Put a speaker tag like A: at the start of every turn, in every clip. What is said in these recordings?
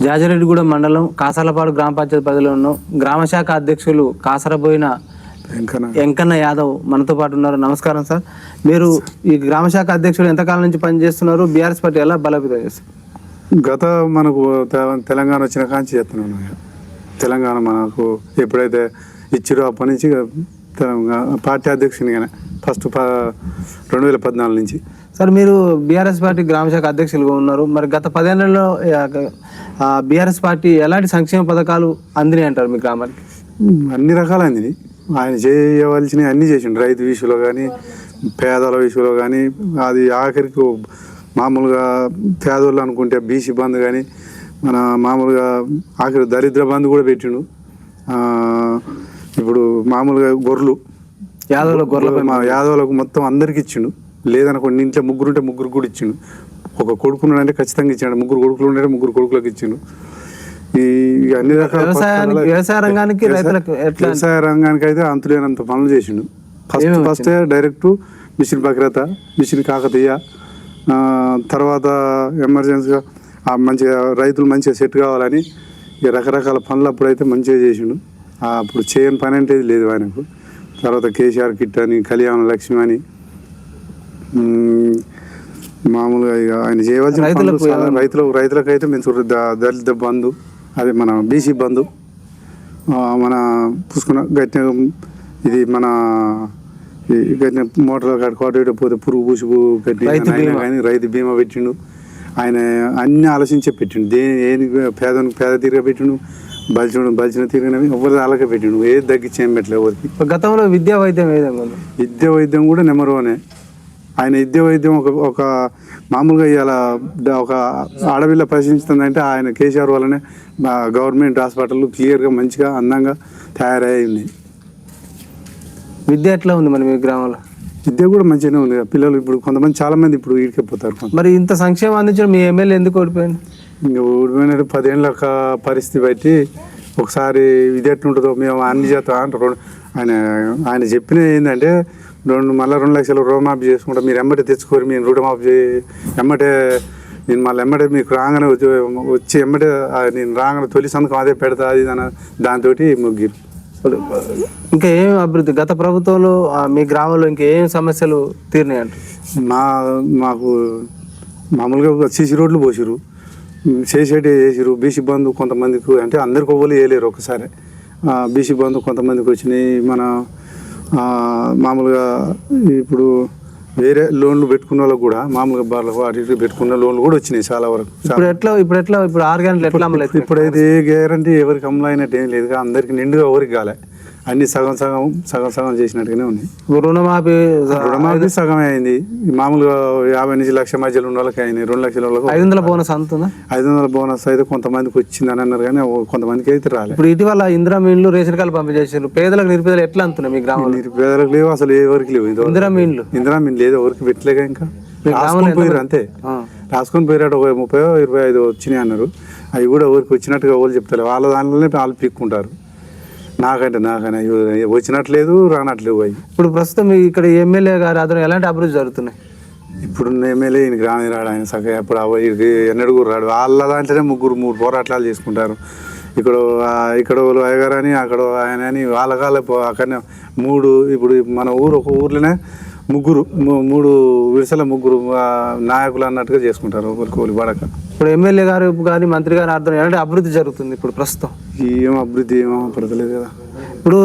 A: జాజిరెడ్డిగూడెం మండలం కాసర్లపాడు గ్రామ పంచాయతీ పరిధిలో ఉన్న గ్రామ శాఖ అధ్యక్షులు కాసరబోయిన వెంకన్న యాదవ్ మనతో పాటు ఉన్నారు. నమస్కారం సార్. మీరు ఈ గ్రామ శాఖ అధ్యక్షులు ఎంతకాలం నుంచి పనిచేస్తున్నారు? బీఆర్ఎస్ పార్టీ ఎలా బలోపేతం చేస్తారు?
B: గత మనకు తెలంగాణ వచ్చిన కాంచి చేస్తున్నాను. తెలంగాణ మనకు ఎప్పుడైతే ఇచ్చిరో అప్పటి నుంచి తెలంగాణ పార్టీ అధ్యక్షునిగానే ఫస్ట్ 2014 నుంచి.
A: సార్, మీరు బీఆర్ఎస్ పార్టీ గ్రామ శాఖ అధ్యక్షులుగా ఉన్నారు. మరి గత 10 ఏళ్లలో బీఆర్ఎస్ పార్టీ ఎలాంటి సంక్షేమ పథకాలు అందినాయి అంటారు మీ గ్రామానికి?
B: అన్ని రకాలు అందినాయి. ఆయన చేయవలసినవి అన్నీ చేసిండు. రైతు విషయంలో కానీ, పేదల విషయంలో కానీ, అది ఆఖరికి మామూలుగా పేదోళ్ళు అనుకుంటే బీసీ బంధు కానీ, మన మామూలుగా ఆఖరి దరిద్ర బంధు కూడా పెట్టిండు. ఇప్పుడు మామూలుగా గొర్రెలు యాదవులకు మొత్తం అందరికి ఇచ్చిండు. లేదనుకోండి, ఇంట్లో ముగ్గురు ఉంటే ముగ్గురు కూడా ఇచ్చిండు. ఒక కొడుకున్నాడంటే ఖచ్చితంగా ఇచ్చాడు. ముగ్గురు కొడుకులు ఉంటే ముగ్గురు కొడుకులకు ఇచ్చిండు. ఈ అన్ని రకాల వ్యవసాయ రంగానికి అయితే అంతులేనంత పనులు చేసిండు. First direct mission Bhagiratha, mission Kakatiya, తర్వాత ఎమర్జెన్సీగా మంచిగా రైతులు మంచిగా సెట్ కావాలని రకరకాల పనులు అప్పుడైతే మంచిగా చేసిండు. అప్పుడు చేయని పని అంటే లేదు ఆయనకు. తర్వాత కేసీఆర్ కిట్ అని, కళ్యాణ లక్ష్మి అని, మామూలుగా ఇక ఆయన చేయవలసిన రైతులకైతే మేము దళిత బంధు, అదే మన బీసీ బంధు, మన పుసుకున్న గట్టిన ఇది మన గట్టిన మోటార్ కాటు పోతే పురుగు పూసుకు గట్టిన కానీ రైతు బీమా పెట్టిండు. ఆయన అన్ని ఆలోచించే పెట్టిండు. పేద తీరుగా పెట్టిండు, బలిచిన తీరుగా ఎవరి అలాగే పెట్టిండు. ఏది తగ్గించి ఏం పెట్టలేదు ఎవరికి.
A: గతంలో విద్యా వైద్యం
B: కూడా నెంబర్ 1. ఆయన విద్యా వైద్యం ఒక మామూలుగా ఇవాళ ఒక ఆడపిల్ల పరిశీలిస్తుందంటే ఆయన కేసీఆర్ వల్లనే గవర్నమెంట్ హాస్పిటల్ క్లియర్గా మంచిగా అందంగా తయారయ్యింది.
A: విద్య ఎట్లా ఉంది మరి మీ గ్రామంలో?
B: విద్య కూడా మంచిగానే ఉంది. పిల్లలు ఇప్పుడు కొంతమంది చాలామంది ఇప్పుడు ఈడికెళ్ళిపోతారు.
A: మరి ఇంత సంక్షేమం అందించడం మీ ఎమ్మెల్యే ఎందుకు ఓడిపోయింది?
B: ఇంకా ఓడిపోయినట్టు 10 ఏళ్ళ పరిస్థితి బట్టి ఒకసారి ఇది ఎట్లుంటుందో మేము అన్ని చేస్తాం అంటారు. ఆయన చెప్పిన ఏంటంటే మళ్ళీ 2 లక్షలు రుణమాఫీ చేసుకుంటా, మీరు ఎమ్మటే తెచ్చుకోరు, మీరు రుణమాఫీ ఎమ్మటే నేను మళ్ళీ ఎమ్మటే మీకు రాగానే వచ్చి ఎమ్మటే నేను రాగానే తొలి సంతకం అదే పెడతా అది దాంతో ముగ్గిరు.
A: ఇంకా ఏం అభివృద్ధి గత ప్రభుత్వంలో మీ గ్రామంలో ఇంకా ఏం సమస్యలు తీరినాయంట?
B: మాకు మామూలుగా సీసీ రోడ్లు పోసిరు, చేసేటి చేసిరు. బీసీ బంధు కొంతమందికి, అంటే అందరికి ఒవ్వలు వేయలేరు ఒకసారి. బీసీ బంధు కొంతమందికి వచ్చినాయి. మన మామూలుగా ఇప్పుడు వేరే లోన్లు పెట్టుకున్న వాళ్ళకు కూడా మామూలుగా బార్లకు అటు ఇటు పెట్టుకున్న లోన్లు కూడా వచ్చినాయి చాలా వరకు.
A: ఇప్పుడు 6 గంటలు ఎట్లా అమలు?
B: ఇప్పుడైతే ఏ గ్యారంటీ ఎవరికి అమలు అయినట్టు ఏం లేదు. అందరికి నిండుగా ఎవరికి కాలే, అన్ని సగం చేసినట్టుగానే ఉన్నాయి.
A: రుణమాఫీ
B: సగమే అయింది. మామూలుగా 50 నుంచి 1 లక్ష మధ్యలో ఉన్న వాళ్ళకి అయింది. 2 లక్షల వాళ్ళకి
A: 500 బోనస్ అంతుందా?
B: 500 బోనస్ అయితే కొంతమందికి వచ్చిందని అన్నారు, కానీ కొంతమందికి అయితే రాలేదు.
A: ఇప్పుడు ఇటీవల ఇందిరా మీన్లు రేషన్ కార్డు పంపించేసారు. పేదలకు నిరుపేదలు ఎట్లా అంటున్నాయి మీ గ్రామంలో?
B: నిరుపేదలకు లేవు, అసలు ఎవరికి లేవు. ఇందిరా మీన్ లేదు, ఎవరికి పెట్టలేక. ఇంకా పోయారు అంతే, రాసుకొని పోయారు. ఒక 30-25 వచ్చినాయి అన్నారు. అవి కూడా ఎవరికి వచ్చినట్టుగా ఎవరు చెప్తారు. వాళ్ళ దానిలోనే వాళ్ళు పీక్కుంటారు. నాకంటే వచ్చినట్లేదు, రానట్లేవు. అవి
A: ఇప్పుడు ప్రస్తుతం ఇక్కడ ఎమ్మెల్యే గారు అతను ఎలాంటి అభివృద్ధి జరుగుతున్నాయి?
B: ఇప్పుడున్న ఎమ్మెల్యే ఈయన గ్రామీణ రాడు. ఆయన సగం ఎప్పుడు ఎన్నడుగు రాడు. వాళ్ళ దాంట్లోనే 3 పోరాటాలు చేసుకుంటారు. ఇక్కడ అయ్యగారు అని, అక్కడ ఆయన అని, వాళ్ళ కాళ్ళ అక్కడనే 3. ఇప్పుడు మన ఒక ఊర్లోనే 3 విడసల 3 నాయకులు అన్నట్టుగా చేసుకుంటారు ఒకరికి పడక.
A: ఇప్పుడు ఎమ్మెల్యే గారు కానీ మంత్రి గారు అర్థం ఎలాంటి అభివృద్ధి జరుగుతుంది ఇప్పుడు ప్రస్తుతం?
B: ఏం అభివృద్ధి ఏమో పడతలేదు కదా.
A: ఇప్పుడు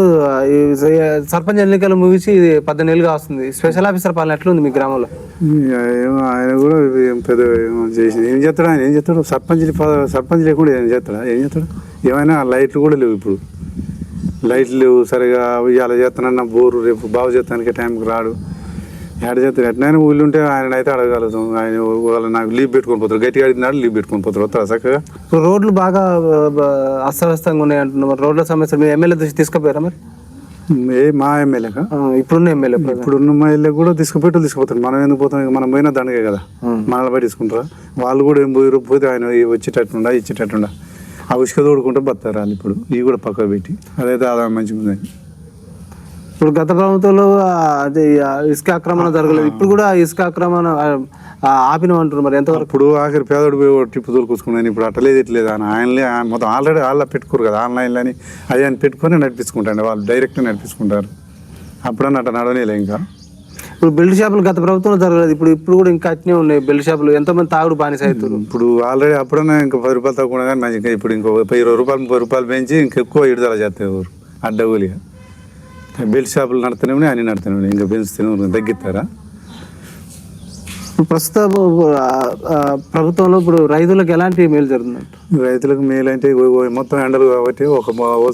A: సర్పంచ్ ఎన్నికలు ముగిసి 10 నెలలుగా వస్తుంది. స్పెషల్ ఆఫీసర్ పాలన ఎట్లుంది మీ గ్రామంలో?
B: ఏమో ఆయన కూడా పెద్ద చేసింది. ఏం చేస్తాడు ఆయన? ఏం చేస్తాడు? సర్పంచ్ లేకుండా ఏం చేస్తాడు? ఏమైనా లైట్లు కూడా లేవు. ఇప్పుడు లైట్లు లేవు సరిగా. ఇవాళ చేస్తానన్న బోరు రేపు బాగు చేస్తానికి టైంకి రాడు. ఎక్కడ చేస్తారు? ఎట్లయినా ఊళ్ళు ఉంటే ఆయన అయితే అడగలుగుతాం. ఆయన వాళ్ళు నాకు లీవ్ పెట్టుకొని పోతారు. గట్టిగా అడిగినాడు లీవ్ పెట్టుకొని పోతారు. వస్తారా చక్కగా?
A: రోడ్లు బాగా అస్తవ్యస్తంగా ఉన్నాయి అంటున్నారు. రోడ్ల సమస్య మీ ఎమ్మెల్యే దృష్టి తీసుకుపోయారా మరి?
B: మా ఎమ్మెల్యేగా?
A: ఇప్పుడున్న
B: ఎమ్మెల్యే కూడా తీసుకుపోతారు. మనం ఎందుకు పోతాం? మనం పోయినా దండగే కదా, మనల్ని బట్టి తీసుకుంటారా? వాళ్ళు కూడా ఏం పోతే ఆయన వచ్చేటట్టుండా ఇచ్చేటట్టుండా ఆ ఉసుక తోడుకుంటూ బతారు వాళ్ళు. ఇప్పుడు ఇవి కూడా పక్కకు పెట్టి అదైతే ఆదాయం మంచిగా ఉందని.
A: ఇప్పుడు గత ప్రభుత్వంలో అది ఇసుక ఆక్రమణ జరగలేదు, ఇప్పుడు కూడా ఇసుక ఆక్రమణ ఆపినమంటారు, మరి ఎంతవరకు?
B: ఇప్పుడు ఆఖరి పేదోడు పోయి టిప్పు తోలుకొచ్చుకున్నాను, ఇప్పుడు అట్టలేదు ఇట్లేదు అని ఆయనలే మొత్తం ఆల్రెడీ వాళ్ళ పెట్టుకోరు కదా, ఆన్లైన్లో అని అవి అని పెట్టుకొని నడిపించుకుంటాండి, వాళ్ళు డైరెక్ట్గా నడిపించుకుంటారు. అప్పుడన్నా అట్లా నడవనేలే. ఇంకా
A: ఇప్పుడు బెల్ట్ షాపులు గత ప్రభుత్వంలో జరగలేదు, ఇప్పుడు కూడా ఇంకా అట్నే ఉన్నాయి బెల్ట్ షాపులు, ఎంతమంది తాగుడు బానిస అవుతారు.
B: ఇప్పుడు ఆల్రెడీ అప్పుడన్నా ఇంకా 10 రూపాయలు తక్కువ కానీ మంచిగా ఇప్పుడు ఇంకో 20 రూపాయలు 30 రూపాయలు పెంచి ఇంకెక్కువ విడుదల చేస్తారు ఊరు అడ్డగోలిగా. బెల్ట్ షాపులు నడుతూనే అన్ని నడుతూనే ఇంకా పెంచుతూనే తగ్గిస్తారా?
A: ప్రస్తుత ప్రభుత్వంలో ఇప్పుడు రైతులకు ఎలాంటి మేలు జరుగుతుంది?
B: రైతులకు మేలు అంటే మొత్తం ఎండలు కాబట్టి ఒక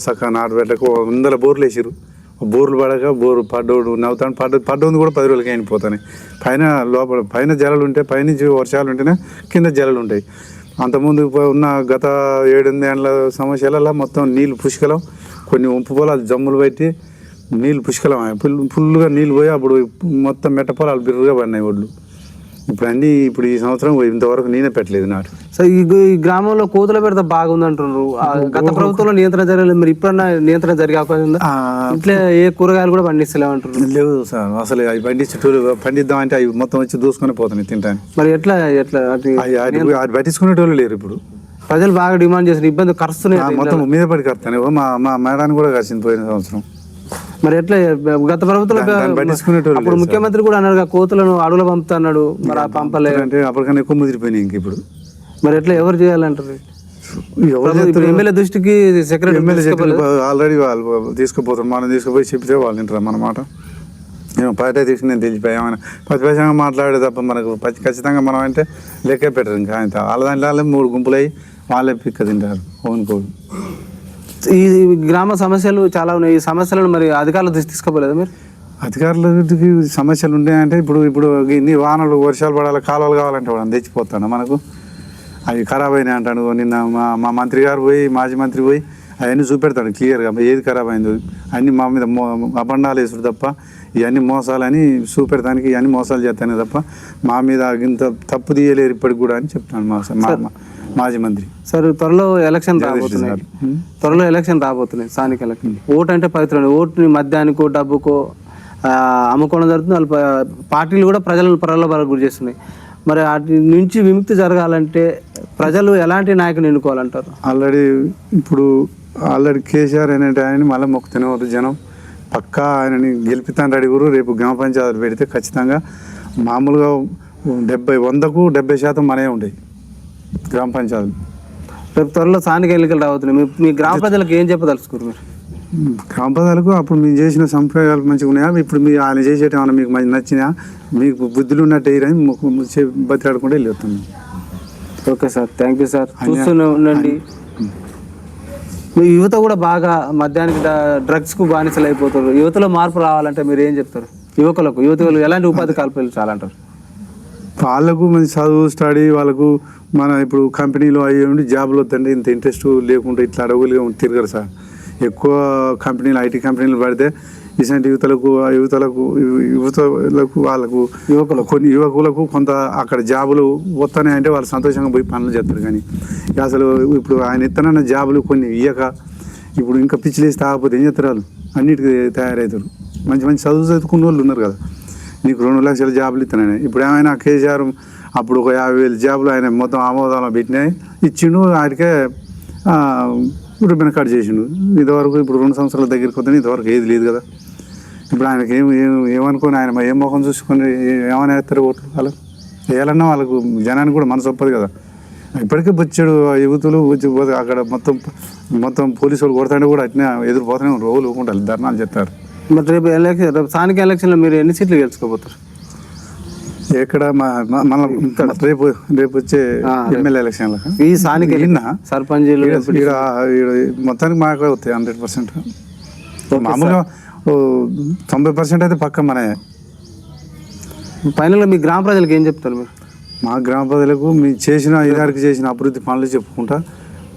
B: చక్కగా నాటు పెట్టక 100 బోర్లు వేసారు, బోర్లు పడక బోరు పడ్డోడు నవ్వుతాను, పడ్డోంది కూడా 10 రోజులకి అయిపోతాయి. పైన జలాలు ఉంటాయి, పైనుంచి వర్షాలు ఉంటేనే కింద జలాలు ఉంటాయి. అంతకుముందు ఉన్న గత 7-8 ఏళ్ళ సమస్యలలో మొత్తం నీళ్ళు పుష్కలం, కొన్ని వంపు పొలాలు జమ్ములు పెట్టి నీళ్ళు పుష్కలం ఫుల్గా నీళ్ళు పోయి అప్పుడు మొత్తం మెట్ట పొలాలు బిర్రుగా పడినాయి ఒడ్లు. ఇప్పుడు ఈ సంవత్సరం ఇంతవరకు నేనే పెట్టలేదు నాటు.
A: సో ఈ గ్రామంలో కోతుల పెడత బాగుంది అంటున్నారు, గత ప్రభుత్వంలో నియంత్రణ జరగలేదు, మరి ఇప్పుడన్నా నియంత్రణ జరిగే అవకాశం ఉందా? ఇట్లా ఏ కూరగాయలు కూడా పండిస్తలేమంటారు.
B: లేవు సార్, అసలు అవి పండిద్దాం అంటే అవి మొత్తం వచ్చి దూసుకొని పోతున్నాయి తింటాను.
A: మరి ఎట్లా
B: పట్టించుకునేటోళ్ళు లేరు. ఇప్పుడు
A: ప్రజలు బాగా డిమాండ్ చేసిన ఇబ్బంది కరుస్తున్నాయి,
B: మొత్తం మీద పడి కడతాను. మా మేడాన్ని కూడా కలిసింది పోయిన సంవత్సరం.
A: మరి ఎట్లా గత ప్రభుత్వం అప్పుడు ముఖ్యమంత్రి కూడా అన్నాడు కోతులను అడవులు పంపుతున్నాడు, మరి ఆ పంపలేదు
B: అంటే అప్పటికన్నా ఎక్కువ ముదిరిపోయినాయి. ఇంక ఇప్పుడు
A: మరి ఎట్లా ఎవరు చేయాలంటారు? ఎమ్మెల్యే దృష్టికి
B: ఆల్రెడీ వాళ్ళు తీసుకుపోతారు, మనం తీసుకుపోయి చెప్తే వాళ్ళు వింటారు మన మాట. ఏమో పార్టీ తీసుకుని నేను తెలిసిపోయి ఏమైనా ప్రతిపక్షంగా మాట్లాడే తప్ప మనకు ఖచ్చితంగా మనం అంటే లెక్కే పెట్టరు. ఇంకా ఆయన వాళ్ళ దాంట్లో 3 గుంపులు అయ్యి వాళ్ళే పిక్క తింటారు ఓనుకోడు.
A: ఈ గ్రామ సమస్యలు చాలా ఉన్నాయి, ఈ సమస్యలను మరి అధికారులు తీసుకోలేదు మీరు?
B: అధికారులకి సమస్యలు ఉన్నాయంటే ఇప్పుడు ఇన్ని వానలు వర్షాలు పడాలి, కాలువలు కావాలంటే వాడు తెచ్చిపోతాడు. మనకు అవి ఖరాబ్ అయినాయి అంటాడు. నిన్న మా మంత్రి గారు పోయి మాజీ మంత్రి పోయి అవన్నీ చూపెడతాడు క్లియర్గా, ఏది ఖరాబ్ అయిందో అన్నీ మా మీద అబండాలు వేసుడు తప్ప ఇవన్నీ మోసాలని చూపెడతానికి, ఇవన్నీ మోసాలు చేస్తానే తప్ప మా మీద ఇంత తప్పు తీయలేరు ఇప్పటికి కూడా అని చెప్తాను మాజీ మంత్రి.
A: సార్ త్వరలో ఎలక్షన్ రాబోతున్నాయి, స్థానిక ఎలక్షన్. ఓటు అంటే పవిత్రమైన ఓటుని మద్యానికో డబ్బుకో అమ్ముకోవడం జరుగుతుంది. వాళ్ళ పార్టీలు కూడా ప్రజలను ప్రలోభాలకు గురి చేస్తున్నాయి. మరి వాటి నుంచి విముక్తి జరగాలంటే ప్రజలు ఎలాంటి నాయకుని ఎన్నుకోవాలంటారు?
B: ఆల్రెడీ కేసీఆర్ అనేటి ఆయన మళ్ళీ మొక్కుతూనే ఉంటారు జనం. పక్కా ఆయనని గెలిపితాను అడుగురు. రేపు గ్రామ పంచాయతీలు పెడితే ఖచ్చితంగా మామూలుగా 100కు 70% మనమే ఉంటాయి గ్రామ పంచాయతీలు.
A: రేపు త్వరలో స్థానిక ఎన్నికలు రాబోతున్నాయి, మీ గ్రామ ప్రజలకు ఏం చెప్పదలుచుకోరు మీరు?
B: గ్రామ ప్రజలకు అప్పుడు మేము చేసిన సంప్రదాయాలు మంచిగా ఉన్నాయా, ఇప్పుడు ఆయన చేసేట ఏమన్నా మీకు మంచి నచ్చినా, మీకు బుద్ధులు ఉన్నట్టు వేయరని బతిలాడుకుంటే వెళ్ళొస్తాను.
A: Okay sir, thank you sir. చూస్తూనే ఉండండి. మీ యువత కూడా బాగా మద్యానికి డ్రగ్స్కు బానిసలు అయిపోతారు. యువతలో మార్పు రావాలంటే మీరు ఏం చెప్తారు? యువతలు ఎలాంటి ఉపాధి కల్పించాలంటారు?
B: వాళ్ళకు మంచి చదువు స్టడీ, వాళ్ళకు మన ఇప్పుడు కంపెనీలో అయ్యి ఉండి జాబ్లు వద్దండి, ఇంత ఇంట్రెస్ట్ లేకుండా ఇట్లా అడవులుగా తిరగరు సార్. ఎక్కువ కంపెనీలు ఐటీ కంపెనీలు పడితే ఇలాంటి యువతలకు వాళ్ళకు కొన్ని యువకులకు కొంత అక్కడ జాబులు వస్తానే అంటే వాళ్ళు సంతోషంగా పోయి పనులు చేస్తారు. కానీ అసలు ఇప్పుడు ఆయన ఇత్తనన్న జాబులు కొన్ని ఇయ్యక ఇప్పుడు ఇంకా పిచ్చిలేసి తాగకపోతే ఏం చేస్తారు? వాళ్ళు అన్నిటికీ తయారవుతారు. మంచి చదువు చదువుకున్న వాళ్ళు ఉన్నారు కదా, నీకు 2 లక్షల జాబులు ఇస్తున్నాయి. ఇప్పుడు ఏమైనా కేసీఆర్ అప్పుడు ఒక 50,000 జాబులు ఆయన మొత్తం ఆమోదంలో పెట్టినాయి ఇచ్చిండు, వాటికే రిబన్ కట్ చేసిండు. ఇంతవరకు ఇప్పుడు 2 సంవత్సరాల దగ్గరికి వద్దని ఇంతవరకు ఏది లేదు కదా. ఇప్పుడు ఆయనకి ఏమనుకోని ఆయన ఏం మొహం చూసుకొని ఏమైనా వేస్తారు ఓట్లు? వాళ్ళు వేయాలన్నా వాళ్ళకు జనానికి కూడా మనసు ఒప్పదు కదా. ఇప్పటికే బొచ్చాడు యువతులు వచ్చి అక్కడ మొత్తం పోలీసు వాళ్ళు కొడతాంటే కూడా అట్నే ఎదురుపోతూనే రోజులు ఊకుంటారు, ధర్నాలు చేస్తారు.
A: మరి రేపు స్థానిక ఎలక్షన్లో మీరు ఎన్ని సీట్లు గెలుచుకోబోతారు?
B: ఎక్కడ మన రేపు వచ్చే ఎమ్మెల్యే ఎలక్షన్లో
A: ఈ స్థానిక సర్పంచ్
B: మొత్తానికి మాకు అవుతాయి 100%. మామూలుగా 90% అయితే పక్క మనయే.
A: ఫైనల్గా మీ గ్రామ ప్రజలకు ఏం చెప్తారు మీరు?
B: మా గ్రామ ప్రజలకు మీ చేసిన ఐదారికి చేసిన అభివృద్ధి పనులు చెప్పుకుంటా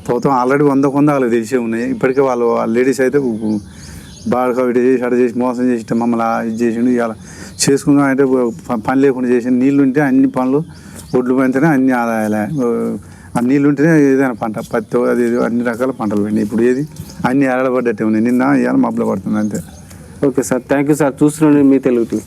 B: పోతాం. ఆల్రెడీ 100 వాళ్ళకి తెలిసే ఉన్నాయి. ఇప్పటికే వాళ్ళు లేడీస్ అయితే బాగా ఇటు చేసి అటు చేసి మోసం చేసి మమ్మల్ని ఇది చేసిండు, ఇలా చేసుకుందాం అంటే పని లేకుండా చేసిండు. నీళ్ళు ఉంటే అన్ని పనులు, ఒడ్లు పంటేనే అన్ని ఆదాయాలే. ఆ నీళ్ళు ఉంటేనే ఏదైనా పంట, పత్తి అది అన్ని రకాల పంటలు పోయినాయి. ఇప్పుడు ఏది అన్ని ఏడబడ్డట్టే ఉన్నాయి. నిన్న ఇవాళ మబ్బులు పడుతుంది అంతే.
A: Okay sir, thank you sir. చూస్తున్నాను మీ తెలుగు టీవీ.